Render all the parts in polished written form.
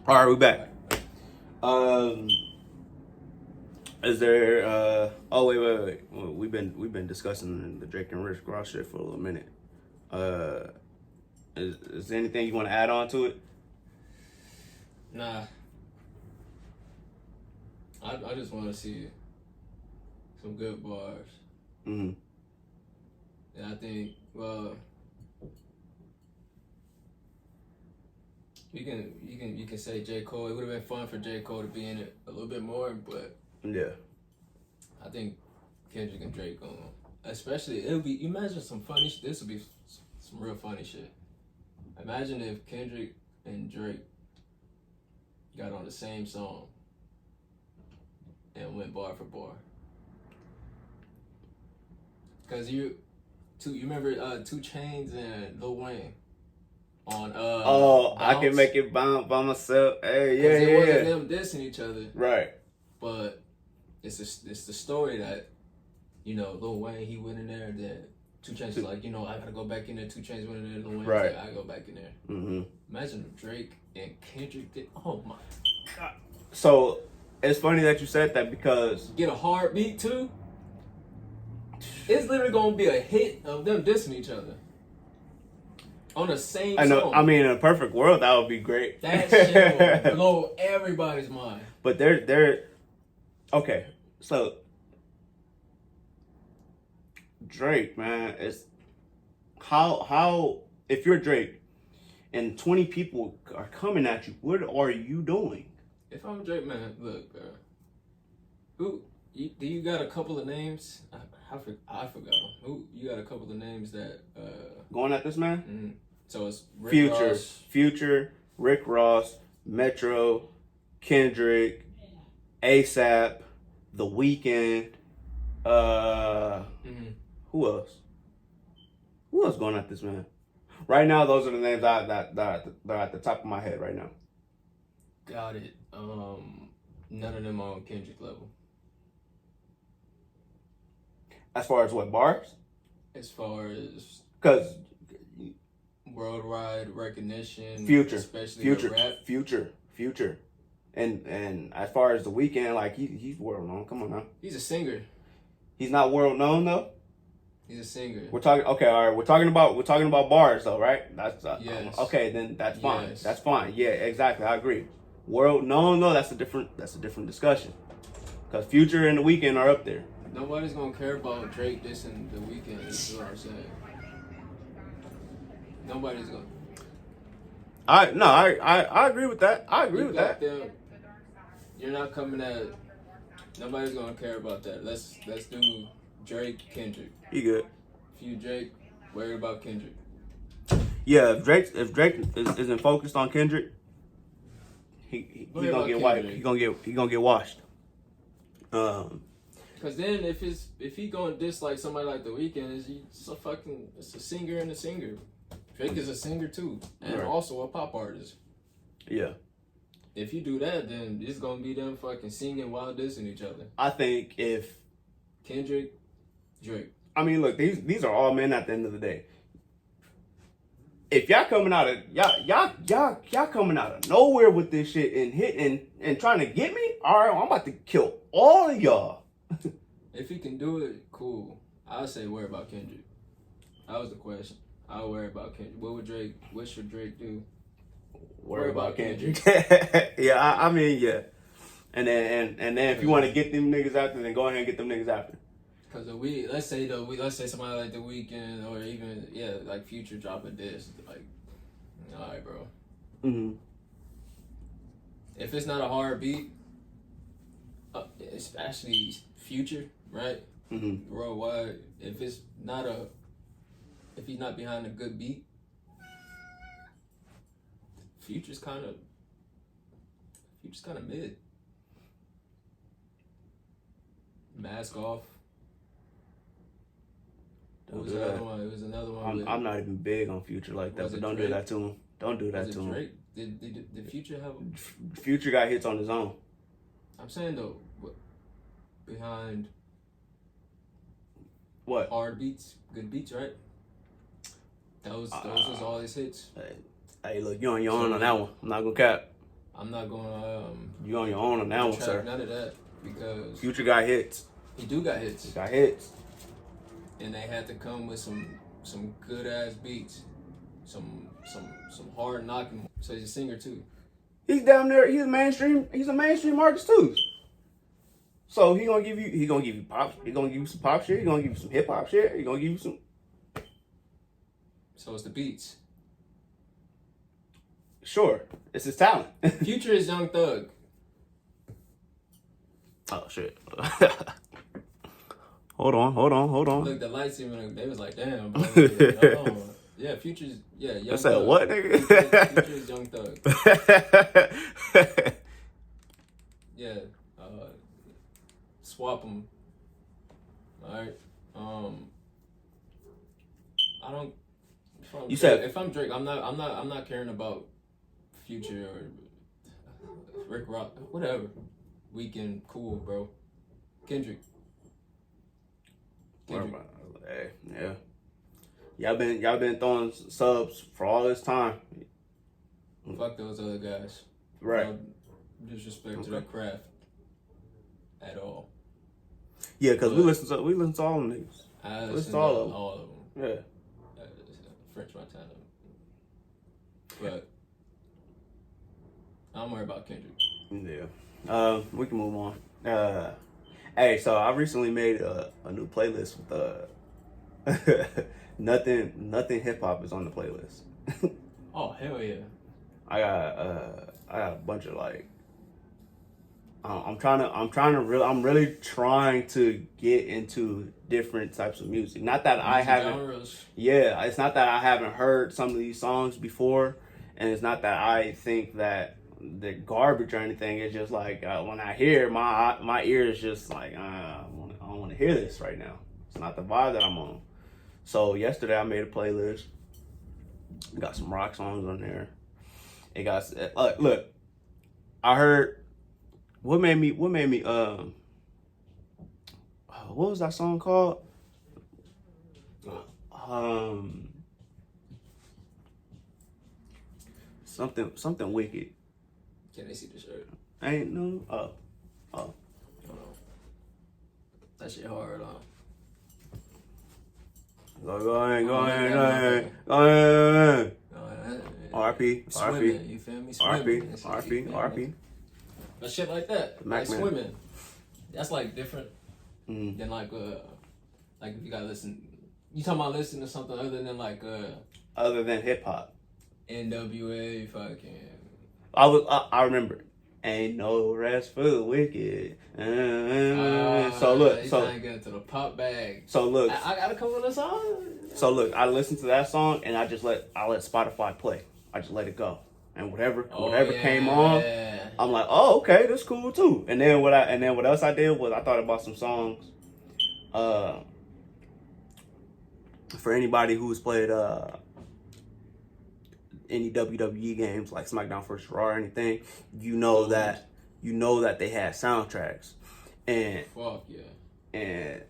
All right, we back. Is there? Oh wait. Well, we've been discussing the Drake and Rick Ross shit for a little minute. Is there anything you want to add on to it? Nah. I just want to see some good bars. Mm-hmm. And I think, well, you can say J. Cole. It would have been fun for J. Cole to be in it a little bit more, but Yeah. I think Kendrick and Drake going, especially it'll be. Imagine some funny. This would be some real funny shit. Imagine if Kendrick and Drake got on the same song and went bar for bar. Cause you remember 2 Chainz and Lil Wayne on Oh, Bounce? I can make it bounce by myself. Hey, It wasn't yeah. them dissing each other, Right. but it's the story that Lil Wayne, he went in there, then 2 Chainz was like, I gotta go back in there. 2 Chainz went in there, Lil Wayne was like, I go back in there. Mm-hmm. Imagine if Drake and Kendrick did. Oh my god! So it's funny that you said that because Get a hard beat too. It's literally gonna be a hit of them dissing each other on the same song. I mean, in a perfect world, that would be great. That shit will blow everybody's mind. But they're okay. So Drake, man, it's how if you're Drake and 20 people are coming at you, what are you doing? If I'm Drake, man, look, do you got a couple of names? I forgot them. Who you got a couple of names that going at this man? Mm-hmm. So it's Future, Rick Ross, Metro, Kendrick, ASAP, The Weeknd. Who else? Who else going at this man? Right now, those are the names that are at the top of my head right now. Got it. None of them on Kendrick level. As far as what, bars? As far as because worldwide recognition, especially future, and as far as The Weeknd, like he's world known. Come on now. He's a singer. He's not world known though. He's a singer. We're talking. Okay, all right. We're talking about bars though, right? That's yes. Okay, then that's fine. Yes. That's fine. Yeah, exactly. I agree. World known though, that's a different discussion. Because Future and The Weeknd are up there. Nobody's gonna care about Drake dissing The Weeknd. Is what I'm saying. Nobody's gonna. I agree with that. I agree with that. Them, you're not coming at. Nobody's gonna care about that. Let's do Drake, Kendrick. You good? If you Drake, worry about Kendrick. Yeah, if Drake isn't focused on Kendrick, he gonna get wiped. He gonna get washed. Cause then if he gonna diss like somebody like The Weeknd, it's a singer and a singer. Drake is a singer too, and also a pop artist. Yeah. If you do that, then it's gonna be them fucking singing while dissing each other. I think if Kendrick, Drake. I mean, look, these are all men at the end of the day. If y'all coming out of y'all coming out of nowhere with this shit and hitting and trying to get me, all right, I'm about to kill all of y'all. If he can do it, cool. I say worry about Kendrick. That was the question. I'll worry about Kendrick. What should Drake do? Worry about Kendrick. Yeah, I mean, yeah. And then if you want to get them niggas after, then go ahead and get them niggas after. Cause let's say somebody like The Weeknd or even like Future drop a diss, like, all right, bro. Mm-hmm. If it's not a hard beat, especially Future, right? Mm-hmm. Worldwide, if he's not behind a good beat, Future's kind of mid. Mask Off. It was another one. I'm not even big on Future like that, but don't do that to him. Don't do that to him. Drake? Did Future have Future got hits on his own. I'm saying though, behind what? Hard beats, good beats, right? Those was all his hits. Hey, look, you on your own on that one. I'm not gonna cap. I'm not gonna You on your own on that one, track sir. none of that because Future got hits. he do got hits, He got hits. and they had to come with some good ass beats, some hard knocking. So he's a singer too. He's down there. He's a mainstream artist too. So he gonna give you pop. He gonna give you some pop shit. He gonna give you some hip hop shit. He gonna give you some. So it's the beats. Sure, it's his talent. Future is Young Thug. Oh shit. Hold on. Look, the lights even they was like, damn, bro. Hold on. Yeah, Future's Young I said Thug. what, nigga? Future is Young Thug. Yeah. Swap them. Alright. I don't. If I'm Drake, I'm not caring about Future or Rick Rock, whatever. Weekend, cool, bro. Kendrick. Hey, yeah. Y'all been throwing subs for all this time. Fuck those other guys. Right. No disrespect to their craft at all. Yeah, because we listen to all them niggas. I Listen listen to to all of them. all of them. Yeah. French Montana. But I don't worry about Kendrick. Yeah. We can move on. Hey, so I recently made a new playlist with nothing hip hop is on the playlist. Oh hell yeah! I got a bunch of like. I'm really trying to get into different types of music. Not that I haven't. Genres. Yeah, it's not that I haven't heard some of these songs before, and it's not that I think that they're garbage or anything. It's just like when I hear my ear is just like I don't want to hear this right now. It's not the vibe that I'm on. So yesterday I made a playlist. Got some rock songs on there. It got look. I heard what made me what was that song called? Something wicked. Can they see the shirt? Ain't no. Oh. Hold on. That shit hard, huh? Go ahead. RP. Swimming, you feel me? Swimming. RP. But shit like that, Mac like Man. swimming. That's like different Mm. than like if you gotta listen. You talking about listening to something other than like Other than hip hop. NWA fucking. I remember. Ain't no rest for the wicked. So look, he's so trying to get into the pop bag. so look, I gotta come with a song. so look. I listened to that song and I let Spotify play. I just let it go, and whatever came on, I'm like, oh okay, that's cool too. And then what else I did was I thought about some songs. For anybody who's played any WWE games like SmackDown vs. Raw or anything, you know that they had soundtracks, and Fuck yeah. and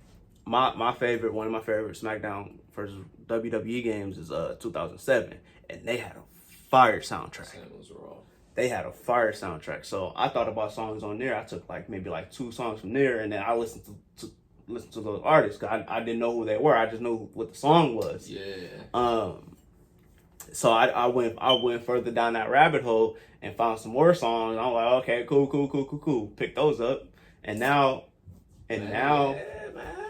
one of my favorite SmackDown vs. WWE games is 2007, and they had a fire soundtrack. Samuels Raw. They had a fire soundtrack, so I thought about songs on there. I took maybe 2 songs from there, and then I listened to those artists. 'Cause I didn't know who they were. I just knew what the song was. Yeah. So I went further down that rabbit hole and found some more songs. I'm like, okay, cool. Pick those up, and now, you know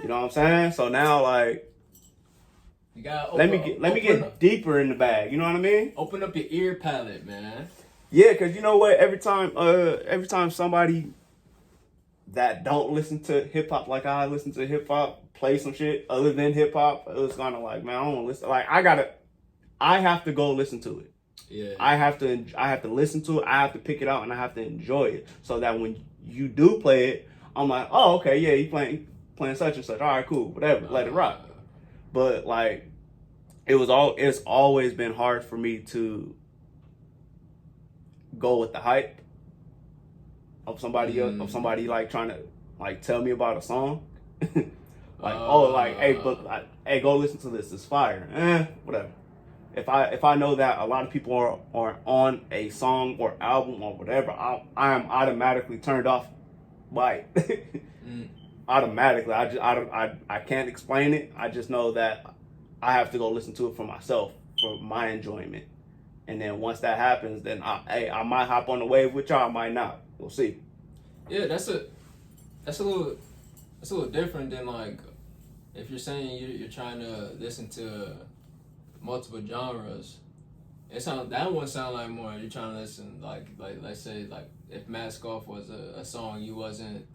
what I'm saying. So now, like, you gotta let me get deeper in the bag. You know what I mean? Open up your ear palette, man. Yeah, cause you know what? Every time somebody that don't listen to hip hop like I listen to hip hop play some shit other than hip hop, it was kind of like, man, I don't want to listen. Like I have to go listen to it. Yeah. I have to listen to it. I have to pick it out and I have to enjoy it so that when you do play it, I'm like, oh, okay, yeah, you playing such and such. All right, cool, whatever, let it rock. But like, it's always been hard for me to go with the hype of somebody else, of somebody like trying to like tell me about a song. Like, hey, go listen to this. It's fire. Whatever. If I know that a lot of people are on a song or album or whatever, I am automatically turned off by it. Automatically. I can't explain it. I just know that I have to go listen to it for myself, for my enjoyment. And then once that happens, then I might hop on the wave with y'all, I might not. We'll see. Yeah, that's a little different than like if you're saying you're trying to listen to multiple genres. That one sound like more you're trying to listen like let's say like if Mask Off was a song you didn't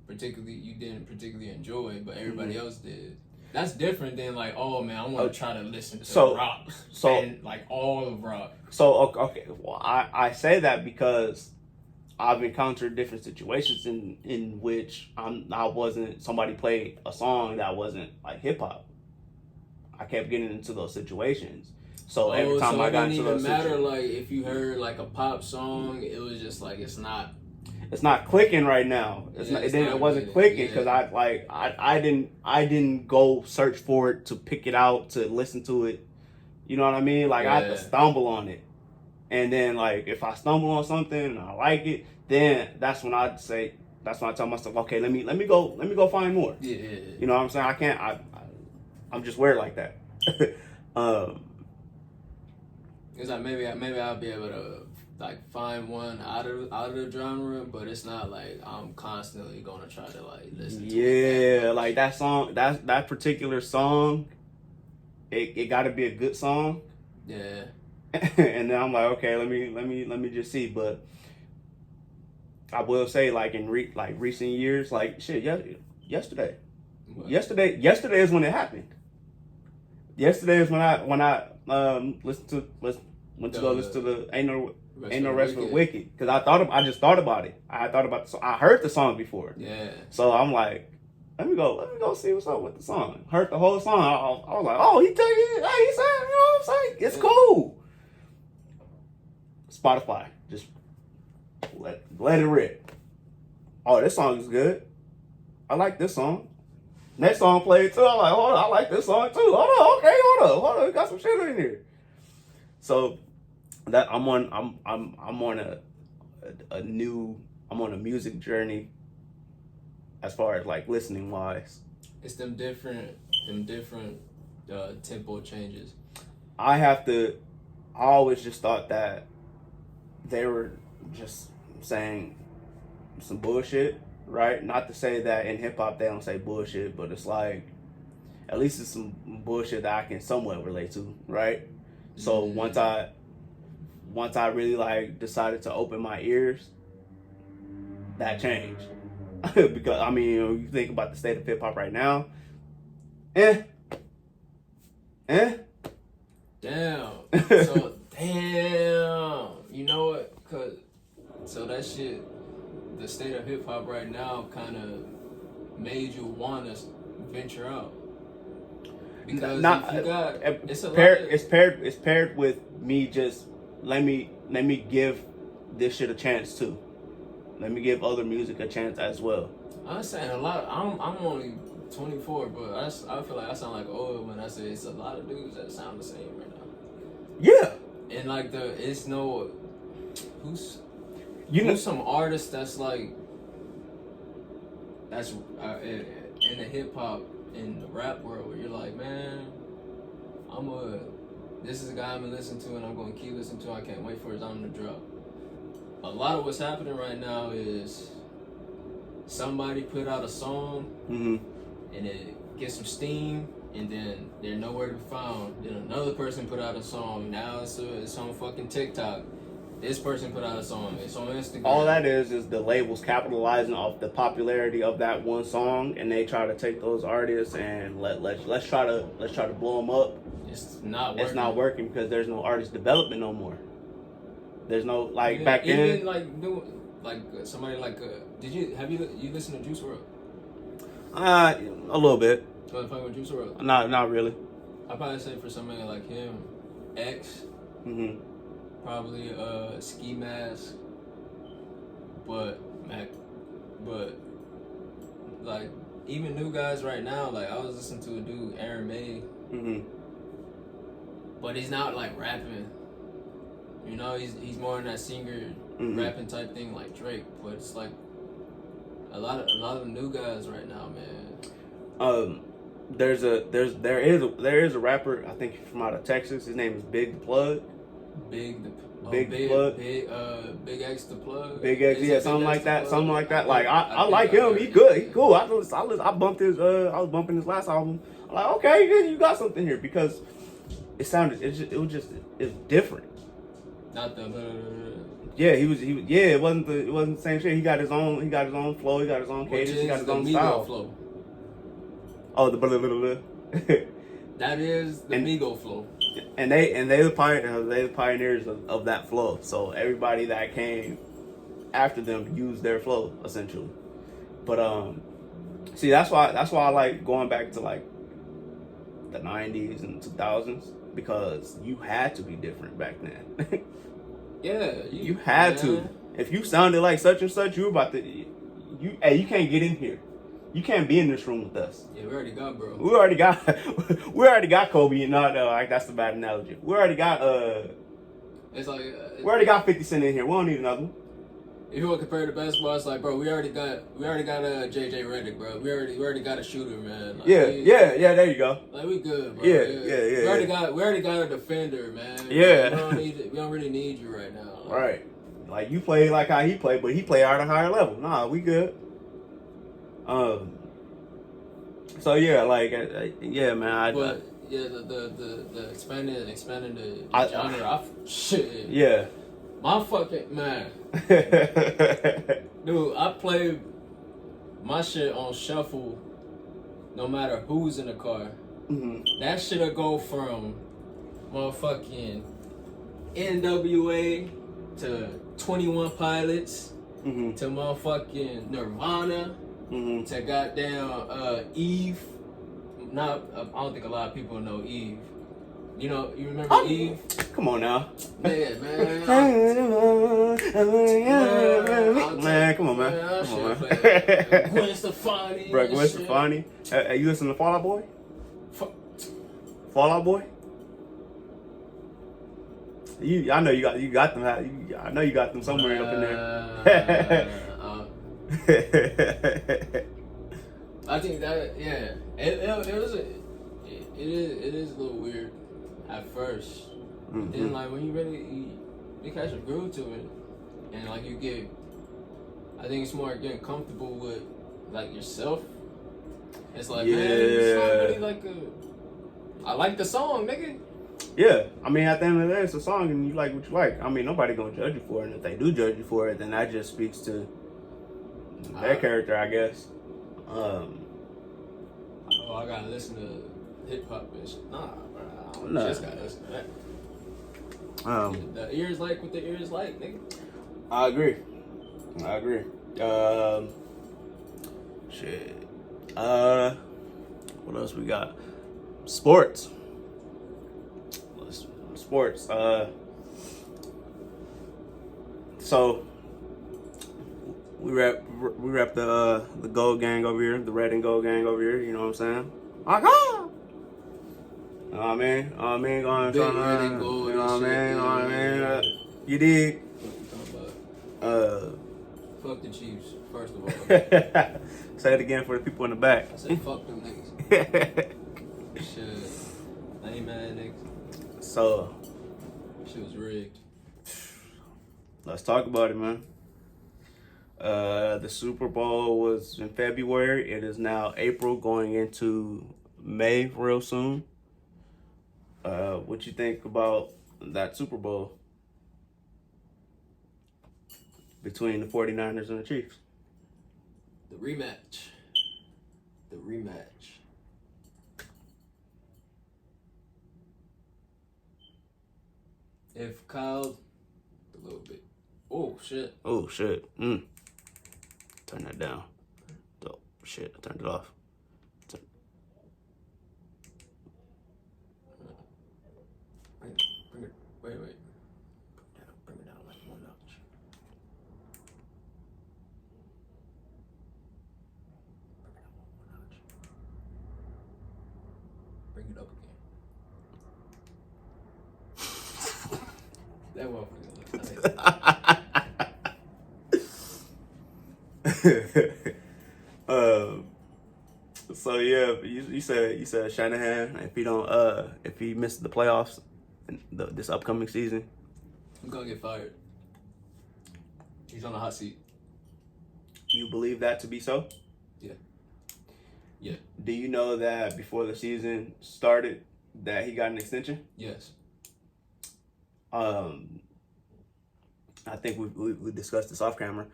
particularly enjoy, but everybody else did. That's different than like, oh man, I want to try to listen to rock, and like all of rock. So okay, well I say that because I've encountered different situations in which I wasn't, somebody played a song that wasn't like hip hop. I kept getting into those situations. So every time I got into those situations, it didn't matter like if you heard like a pop song, it was just like it's not clicking right now. It wasn't clicking because I didn't go search for it to pick it out to listen to it. You know what I mean? Like I had to stumble on it, and then like if I stumble on something and I like it, then that's when I tell myself, okay, let me go find more. Yeah. You know what I'm saying? I'm just weird like that. It's like maybe I'll be able to like find one out of the genre, but it's not like I'm constantly gonna try to like listen to it. Yeah, like that song, that particular song, it got to be a good song. Yeah. And then I'm like, okay, let me just see. But I will say, like in recent years, like shit, yesterday is when it happened. Yesterday is when I went to go listen to the Ain't No Rest for the Wicked, because I just thought about it. I heard the song before. Yeah. So I'm like, let me go see what's up with the song. Heard the whole song. I was like, oh, he sang, you know what I'm saying? It's cool. Spotify, just let it rip. Oh, this song is good. I like this song. Next song played too. I'm like, hold on, I like this song too. Hold on, we got some shit in here. So that I'm on a music journey as far as like listening wise. It's them different tempo changes. I always just thought that they were just saying some bullshit, right? Not to say that in hip hop they don't say bullshit, but it's like at least it's some bullshit that I can somewhat relate to, right? So once I really like decided to open my ears, that changed. Because I mean, you think about the state of hip hop right now, Damn. So damn. You know what? So that shit, the state of hip hop right now, kind of made you want to venture out. Because if you got, it's paired with me just let me give this shit a chance too. Let me give other music a chance as well. I'm saying a lot. I'm only 24, but I feel like I sound like old when I say it's a lot of dudes that sound the same right now. Yeah. And like who's some artist that's like that's in the hip hop in the rap world where you're like, man, this is a guy I'm gonna listen to and I'm gonna keep listening to. I can't wait for his album to drop. A lot of what's happening right now is somebody put out a song and it gets some steam and then they're nowhere to be found. Then another person put out a song. Now it's on fucking TikTok. This person put out a song. It's on Instagram. All that is the labels capitalizing off the popularity of that one song, and they try to take those artists and let's try to blow them up. It's not working. It's not working because there's no artist development no more. There's no back even then. Even like somebody like have you listened to Juice WRLD? A little bit. You fuck with Juice WRLD? Not really. I'd probably say for somebody like him, X. Probably Ski Mask, but like even new guys right now. Like I was listening to a dude, Aaron May. but he's not like rapping. You know, he's more in that singer rapping type thing like Drake. But it's like a lot of new guys right now, man. There is a rapper, I think from out of Texas. His name is Big the Plug. Big Plug. Big X the Plug. Big X, yeah, something like that. Something like that. Like I like think him. He good. He cool. I bumped his. I was bumping his last album. I'm like, okay, you got something here because it sounded. It's different. Not the. Yeah, he was. Yeah, it wasn't the same shit. He got his own. He got his own flow. He got his own cadence. He got his own style. Flow. Oh, the blah, blah, blah, blah. That is the Migo flow. And they the pioneers of that flow. So everybody that came after them used their flow essentially. But see, that's why I like going back to like the 90s and 2000s because you had to be different back then. Yeah, you had to. If you sounded like such and such, you were about to you can't get in here. You can't be in this room with us. Yeah, we already got, bro. We already got Kobe. No, like that's the bad analogy. We already got It's like we already got 50 Cent in here. We don't need another one. If you want to compare to basketball, it's like, bro, we already got JJ Redick, bro. We already got a shooter, man. Like, yeah. There you go. Like we good, bro. Yeah. We already got a defender, man. Yeah. We don't really need you right now. Like, Right. Like you play like how he played, but he play at a higher level. Nah, we good. So yeah, like yeah, man. The expanding the genre. Shit. Yeah. My fucking man. Dude, I play my shit on shuffle no matter who's in the car. Mm-hmm. That shit'll go from motherfucking NWA to 21 Pilots to motherfucking Nirvana to goddamn Eve. I don't think a lot of people know Eve. You remember Eve? Come on now. Man. Man, come on, man. Come on, man. Gwen Stefani. Bro, Gwen Stefani. You listen to Fall Out Boy? Fall Out Boy? I know you got them. I know you got them somewhere up in there. I think that it is a little weird at first. Then like when you catch a groove to it, and like you get, I think it's more getting comfortable with like yourself. It's like, man, it's not really like I like the song, nigga. Yeah, I mean, at the end of the day, it's a song, and you like what you like. I mean, nobody gonna judge you for it, and if they do judge you for it, then that just speaks to their character, I guess. Oh, I gotta listen to hip hop and shit. Nah, bro, I just gotta listen to that. The ears like what the ears like, nigga. I agree. Shit. What else we got? Sports. So we rep the gold gang over here, the red and gold gang over here. You know what I'm saying? You know what I mean? Going Big trying to, red and gold. you know what I mean? Shit, You know what I mean? You dig? What you talking about? Fuck the Chiefs, first of all. Say it again for the people in the back. I said fuck them niggas. Shit. I ain't mad, niggas. So Shit was rigged. let's talk about it, man. The Super Bowl was in February. It is now April, going into May real soon. What you think about that Super Bowl between the 49ers and the Chiefs? The rematch. If Kyle, a little bit. Oh shit. Turn that down. Oh shit, I turned it off. Bring it. Wait. Bring it down like one notch. Bring it up again. So yeah, you said Shanahan, if he misses the playoffs this upcoming season, he's gonna get fired. He's on the hot seat. you believe that to be so? Yeah. Yeah. Do you know that before the season started that he got an extension? Yes. I think we discussed this off camera.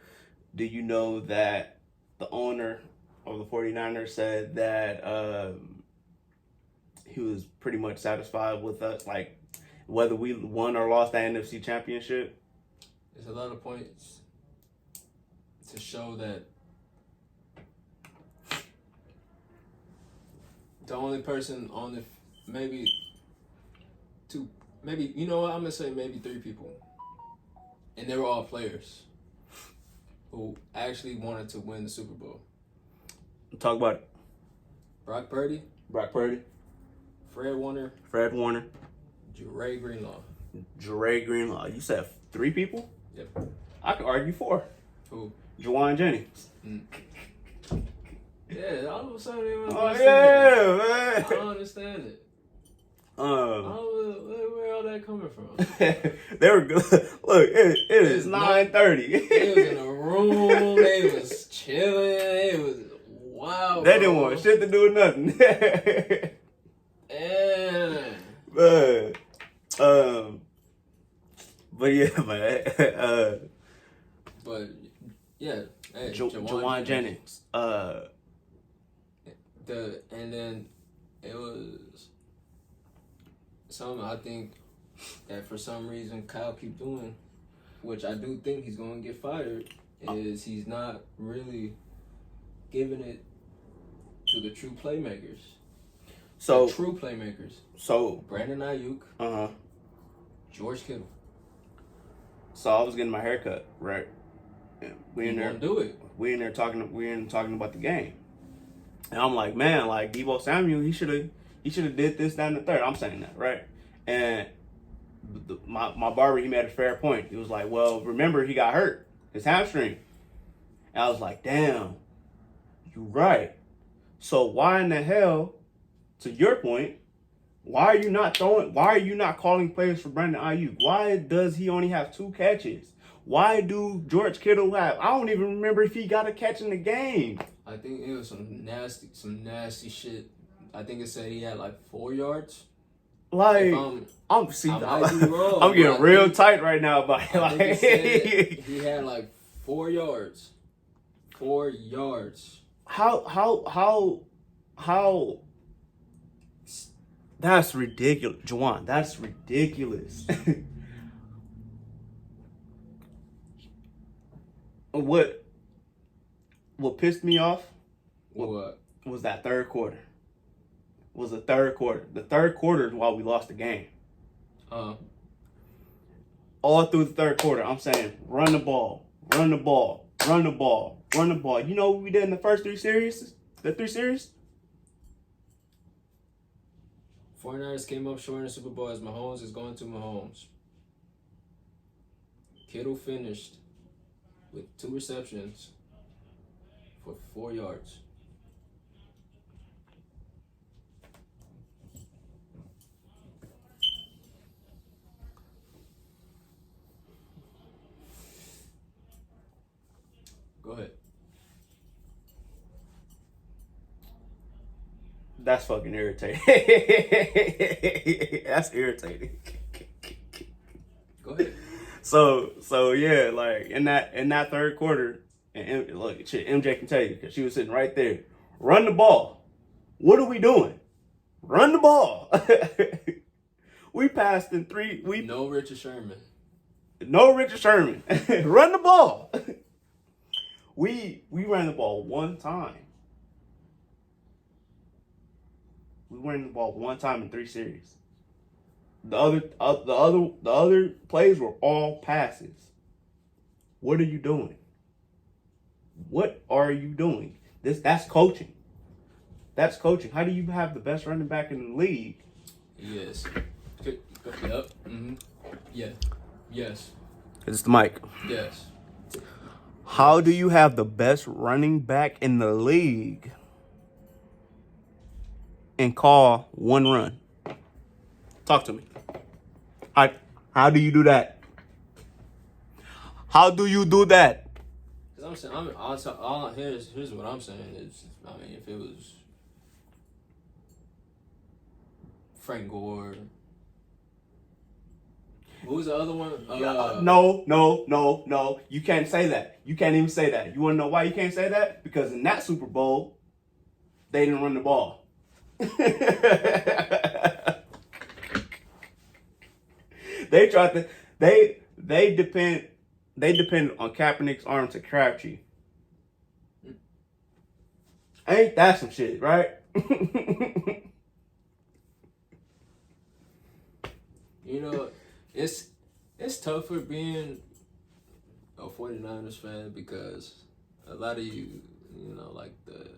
Do you know that the owner of the 49ers said that he was pretty much satisfied with us, like whether we won or lost that NFC championship? There's a lot of points to show that the only person on the maybe you know what, I'm gonna say maybe 3 people, and they were all players who actually wanted to win the Super Bowl. Talk about it. Brock Purdy, Fred Warner, Jure Greenlaw. You said 3 people? Yep. I could argue 4. Who? Juwan Jennings. Yeah, all of a sudden they Oh yeah, man. I don't understand it. Where all that coming from? They were good. Look, it is 9:30. They was in a room. They was chilling. It was wow. They didn't want shit to do with nothing. But yeah, man. But yeah, hey, Juwan Jennings. And then it was something I think that for some reason Kyle keep doing, which I do think he's going to get fired, is he's not really giving it to the true playmakers. So Brandon Ayuk, George Kittle. So I was getting my haircut, right? We in there do it. We in there talking about the game. And I'm like, man, like Deebo Samuel, he should have did this, that, and the third. I'm saying that, right? And my barber, he made a fair point. He was like, well, remember he got hurt, his hamstring. And I was like, damn, you're right. So why in the hell, to your point, why are you not calling plays for Brandon Ayuk? Why does he only have 2 catches? Why do George Kittle have? I don't even remember if he got a catch in the game. I think it was some nasty shit. I think it said he had like 4 yards. Like I'm getting real tight right now about it. Like, he had like 4 yards. 4 yards. How? That's ridiculous, Juwan. That's ridiculous. What pissed me off? What was that third quarter? The third quarter is why we lost the game. All through the third quarter, I'm saying, run the ball. You know what we did in the first 3 series? The 3 series? 49ers came up short in the Super Bowl as Mahomes is going to Mahomes. Kittle finished with 2 receptions for 4 yards. Go ahead. That's fucking irritating. That's irritating. Go ahead. So yeah, like in that third quarter, and look, shit, MJ can tell you because she was sitting right there. Run the ball. What are we doing? Run the ball. We passed in 3. No Richard Sherman. Run the ball. We ran the ball 1 time. We ran the ball 1 time in 3 series. The other plays were all passes. What are you doing? That's coaching. How do you have the best running back in the league? Yes. Yep. Mm-hmm. Yeah. Yes. It's the mic. Yes. How do you have the best running back in the league and call one run? Talk to me. How do you do that? How do you do that? Because I'm saying, here's what I'm saying is, I mean, if it was Frank Gore, what was the other one? No. You can't say that. You can't even say that. You want to know why you can't say that? Because in that Super Bowl, they didn't run the ball. They tried to. They depend on Kaepernick's arm to Crabtree. Ain't that some shit, right? You know, it's tougher being a 49ers fan because a lot of you know, like the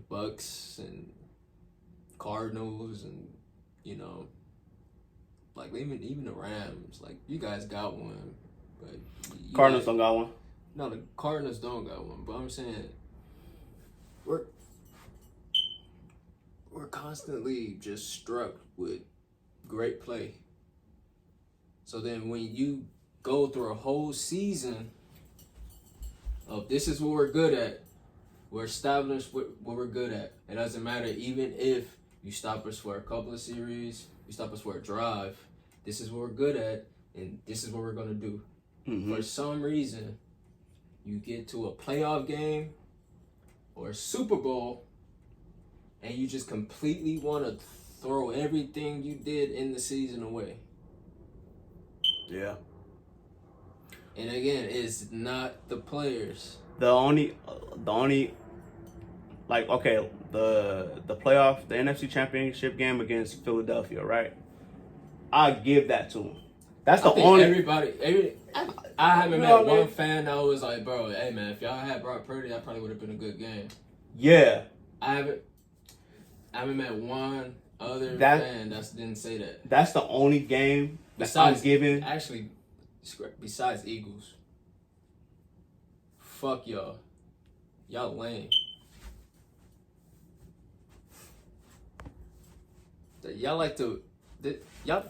Bucks and Cardinals and, you know, like even the Rams, like you guys got one, but Cardinals don't got one. No, the Cardinals don't got one. But I'm saying we're constantly just struck with great play. So then when you go through a whole season of this is what we're good at, we're established what we're good at. It doesn't matter even if you stop us for a couple of series, you stop us for a drive, this is what we're good at, and this is what we're going to do. Mm-hmm. For some reason, you get to a playoff game or a Super Bowl, and you just completely want to throw everything you did in the season away. Yeah. And again, it's not the players. The only, like, okay, the playoff, the NFC Championship game against Philadelphia, right? I give that to him. That's the only. I haven't met one fan that was like, bro, hey man, if y'all had Brock Purdy, that probably would have been a good game. Yeah. I haven't met one other fan that didn't say that. That's the only game I'm giving. Actually, besides Eagles. Fuck y'all. Y'all lame. Y'all like to y'all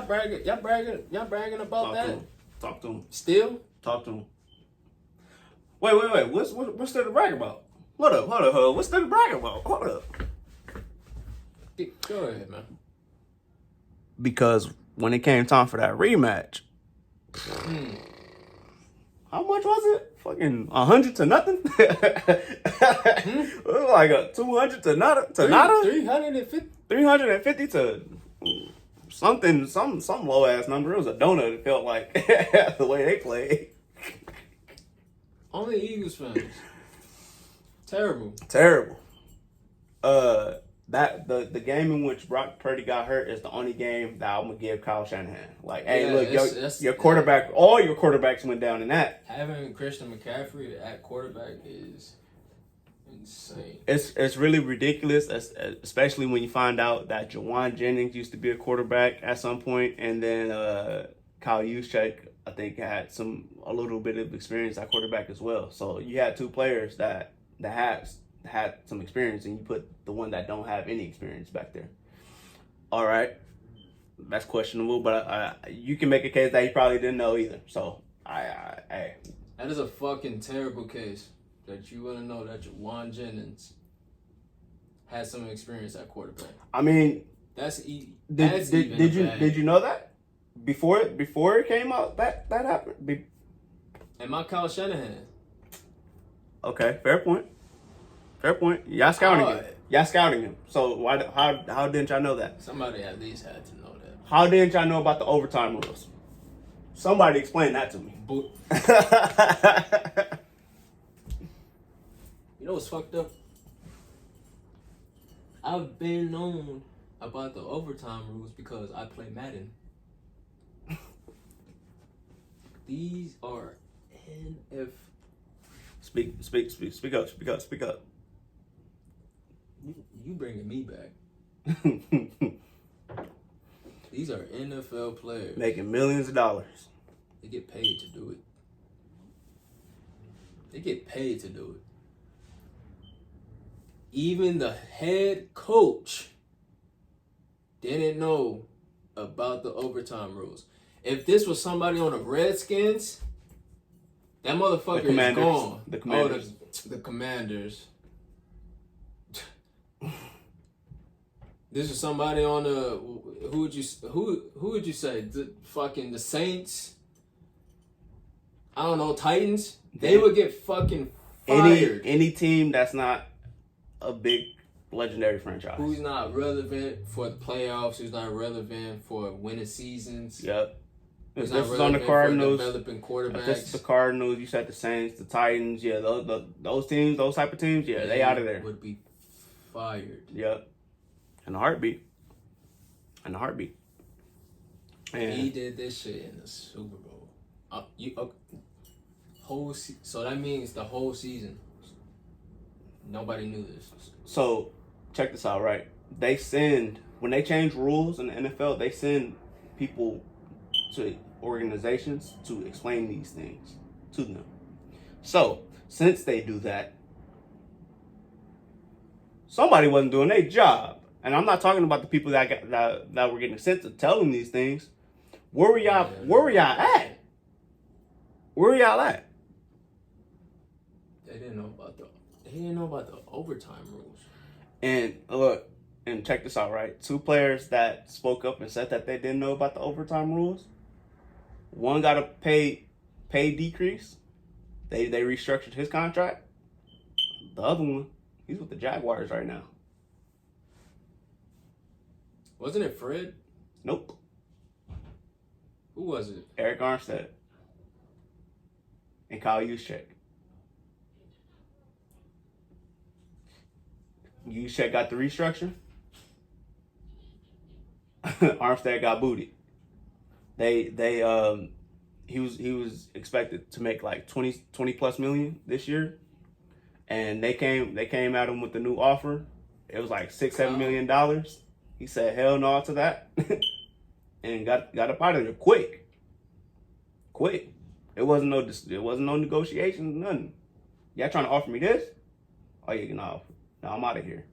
bragging about that. Talk to him. Still? Talk to him. Wait. What's there to brag about? Hold up. What's there to brag about? Hold up. Go ahead, man. Because when it came time for that rematch, how much was it? Fucking 100 to nothing. It was like a 200 to nada. 350. 350 to something, some low ass number. It was a donut. It felt like the way they played. Only Eagles fans. Terrible. That the game in which Brock Purdy got hurt is the only game that I'm gonna give Kyle Shanahan. Like, hey, look, your quarterback, all your quarterbacks went down in that. Having Christian McCaffrey at quarterback is insane. It's really ridiculous, especially when you find out that Jawan Jennings used to be a quarterback at some point, and then Kyle Juszczyk, I think, had a little bit of experience at quarterback as well. So you had two players that had some experience, and you put the one that don't have any experience back there. All right, that's questionable, but you can make a case that he probably didn't know either. So hey, that is a fucking terrible case that you want to know that Juwan Jennings has some experience at quarterback. I mean, did you know that before it came out that happened? And my Kyle Shanahan. Okay, fair point. Y'all scouting him. So how didn't y'all know that? Somebody at least had to know that. How didn't y'all know about the overtime rules? Somebody explain that to me. You know what's fucked up? I've been known about the overtime rules because I play Madden. These are NF. Speak up. You bringing me back. These are NFL players. Making millions of dollars. They get paid to do it. They get paid to do it. Even the head coach didn't know about the overtime rules. If this was somebody on the Redskins, that motherfucker is gone. The Commanders. Oh, the Commanders. This is somebody on the who would you say the Saints? I don't know, Titans. They would get fucking fired. Any team that's not a big legendary franchise. Who's not relevant for the playoffs? Who's not relevant for winning seasons? Yep. If Who's this is on the Cardinals, developing quarterbacks. if this is the Cardinals, you said the Saints, the Titans, yeah, those teams, those type of teams, yeah, they out of there. Would be fired. Yep. In a heartbeat. And he did this shit in the Super Bowl. So that means the whole season. Nobody knew this. So check this out, right? When they change rules in the NFL, they send people to organizations to explain these things to them. So since they do that, somebody wasn't doing their job. And I'm not talking about the people that were getting sent to tell them these things. Where were y'all at? Where were y'all at? They didn't know about the overtime rules. And look, and check this out, right? 2 players that spoke up and said that they didn't know about the overtime rules. One got a pay decrease. They restructured his contract. The other one, he's with the Jaguars right now. Wasn't it Fred? Nope. Who was it? Eric Armstead and Kyle Juszczyk. Juszczyk got the restructure. Armstead got booted. He was expected to make like 20 plus million this year, and they came at him with the new offer. It was like $6-7 million. He said hell no to that, and got up out of there quick. It wasn't no negotiations, nothing. Y'all trying to offer me this? Oh yeah, no, I'm out of here.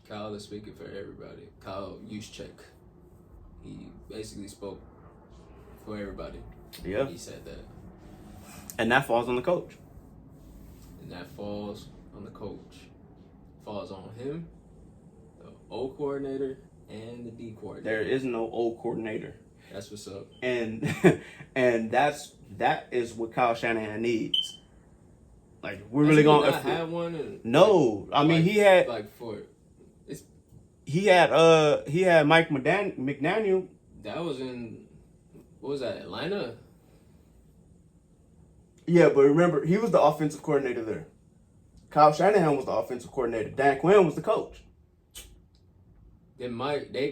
Kyle is speaking for everybody. Kyle Juszczyk. He basically spoke for everybody. Yeah. He said that. And that falls on the coach. Falls on him, the O coordinator, and the D coordinator. There is no O coordinator. That's what's up. And that is what Kyle Shanahan needs. Like we're really gonna have one. No, I mean he had Mike McDaniel. That was in what was that, Atlanta? Yeah, but remember he was the offensive coordinator there. Kyle Shanahan was the offensive coordinator. Dan Quinn was the coach. Did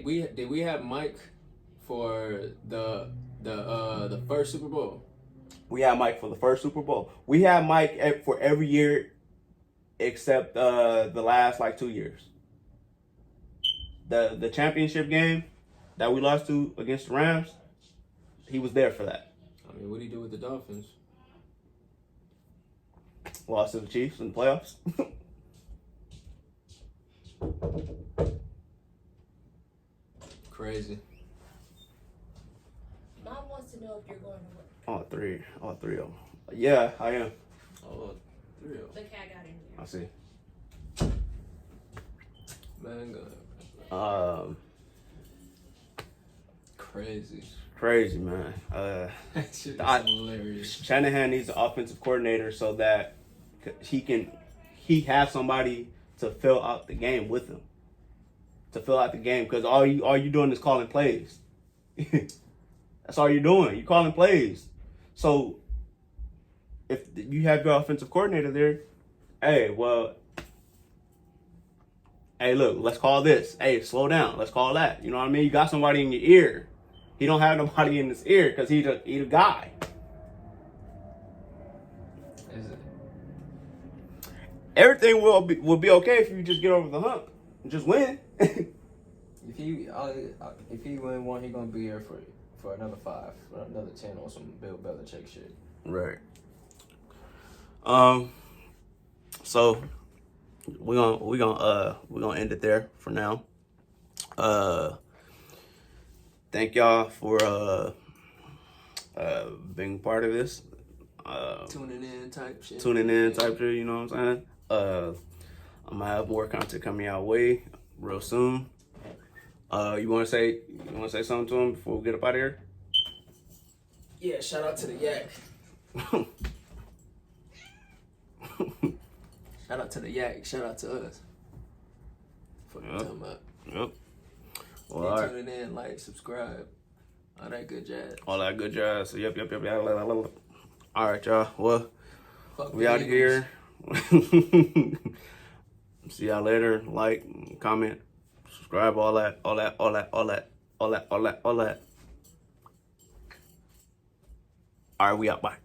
we have Mike for the first Super Bowl? We had Mike for the first Super Bowl. We had Mike for every year except the last like 2 years. The championship game that we lost to against the Rams, he was there for that. I mean, what did he do with the Dolphins? Lost to the Chiefs in the playoffs. Crazy. Mom wants to know if you're going to work. All three of them. Yeah, I am. All 3 of them. The cat got in here. I see. Man, Crazy, man. That shit is hilarious. Shanahan needs an offensive coordinator so that he has somebody to fill out the game with him. To fill out the game, because all you doing is calling plays. That's all you're doing. You're calling plays. So if you have your offensive coordinator there, hey, look, let's call this. Hey, slow down. Let's call that. You know what I mean? You got somebody in your ear. He don't have nobody in his ear because he's a guy. Is it? Everything will be okay if you just get over the hump and just win. If he win one, he gonna be here for another 5, for another 10 on some Bill Belichick shit. Right. So we're gonna end it there for now. Thank y'all for being part of this. Tuning in type shit. You know what I'm saying? I'm gonna have more content coming our way real soon. You wanna say something to him before we get up out of here? Yeah, shout out to the yak. Shout out to the yak. Shout out to us. Fuck you talking about. Yep. Well, Keep all right. tuning in, like, subscribe. All that good jazz. All that good jazz. Yep. All right, y'all. Well, Fuck we the out of Eagles. here. See y'all later. Like, comment, subscribe, all that. All right, we out. Bye.